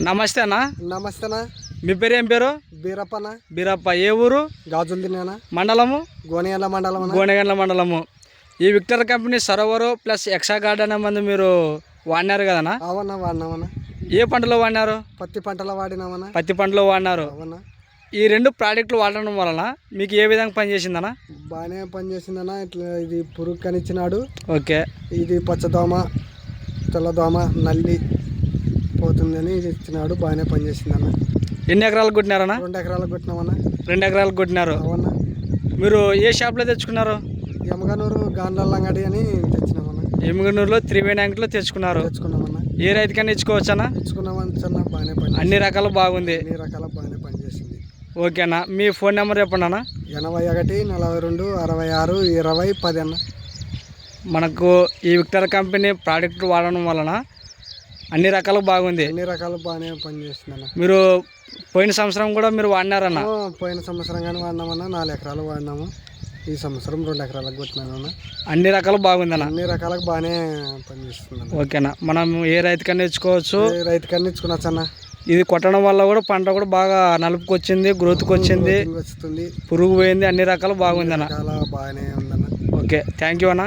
నమస్తే అన్న. నమస్తే అన్న. మీ పేరు ఏం పేరు? బీరప్ప. బీరప్ప. ఏ ఊరు? గాజులదిన్న మండలము? గోనెగండ్ల మండలం. గోనెగండ్ల మండలము. ఈ విక్టర్ కంపెనీ సరోవరు ప్లస్ ఎక్సా గార్డ్ అనే మందు మీరు వాడినారు కదన్నా? అవునా, వాడినామన్నా. ఏ పంటలో వాడినారు? పత్తి పంటలో వాడినామన్నా. పత్తి పంటలో వాడినారు. అవునా. ఈ రెండు ప్రోడక్ట్లు వాడడం వలన మీకు ఏ విధంగా పనిచేసిందన్నా? బాగానే పనిచేసిందన్నా. ఇట్లా ఇది పురుగు కనిచ్చినాడు. ఓకే. ఇది పచ్చదోమ, తెల్లదోమ, నల్లి పోతుందని ఇది ఇచ్చినాడు. బాగానే పనిచేసిందన్న. ఎన్ని ఎకరాలకు కొట్టినారన్నా? 2 ఎకరాలకు కొట్టినామన్నా. 2 ఎకరాలకు కొట్టినారు. అవునా. మీరు ఏ షాప్లో తెచ్చుకున్నారు? యమగనూరు గాండ్లంగడి అని తెచ్చినామన్నా. ఎమ్మిగనూరులో త్రివేణి తెచ్చుకున్నారు. తెచ్చుకున్నామన్నా. ఏ రైతుకన్నా ఇచ్చుకోవచ్చనా? తెచ్చుకున్నామన్నా. బాగానే పని, అన్ని రకాలు బాగుంది. అన్ని రకాల బాగానే పనిచేసింది. ఓకేనా. మీ ఫోన్ నెంబర్ చెప్పండి అన్న. 81 42 66 20 10 అన్న. మనకు ఈ విక్టర్ కంపెనీ ప్రోడక్ట్ వాడడం వలన అన్ని రకాలు బాగుంది. అన్ని రకాలు బాగానే పనిచేస్తుందన్న. మీరు పోయిన సంవత్సరం కూడా మీరు వాడినారన్న? పోయిన సంవత్సరం కానీ వాడినామన్నా. 4 ఎకరాలు వాడినాము. ఈ సంవత్సరం 2 ఎకరాలకు కొట్టినామన్నా. అన్ని రకాలు బాగుందన్న. అన్ని రకాలకు బాగానే పనిచేస్తుంది. ఓకేనా. మనం ఏ రైతుకన్నా ఇచ్చుకోవచ్చు. రైతుకన్నా ఇచ్చుకున్నచ్చు అన్న. ఇది కొట్టడం వల్ల కూడా పంట కూడా బాగా నలుపుకొచ్చింది, గ్రోత్కి వచ్చింది, వస్తుంది, పురుగు పోయింది, అన్ని రకాలు బాగుంది అన్న. బాగానే ఉందన్న. ఓకే, థ్యాంక్ యూ అన్న.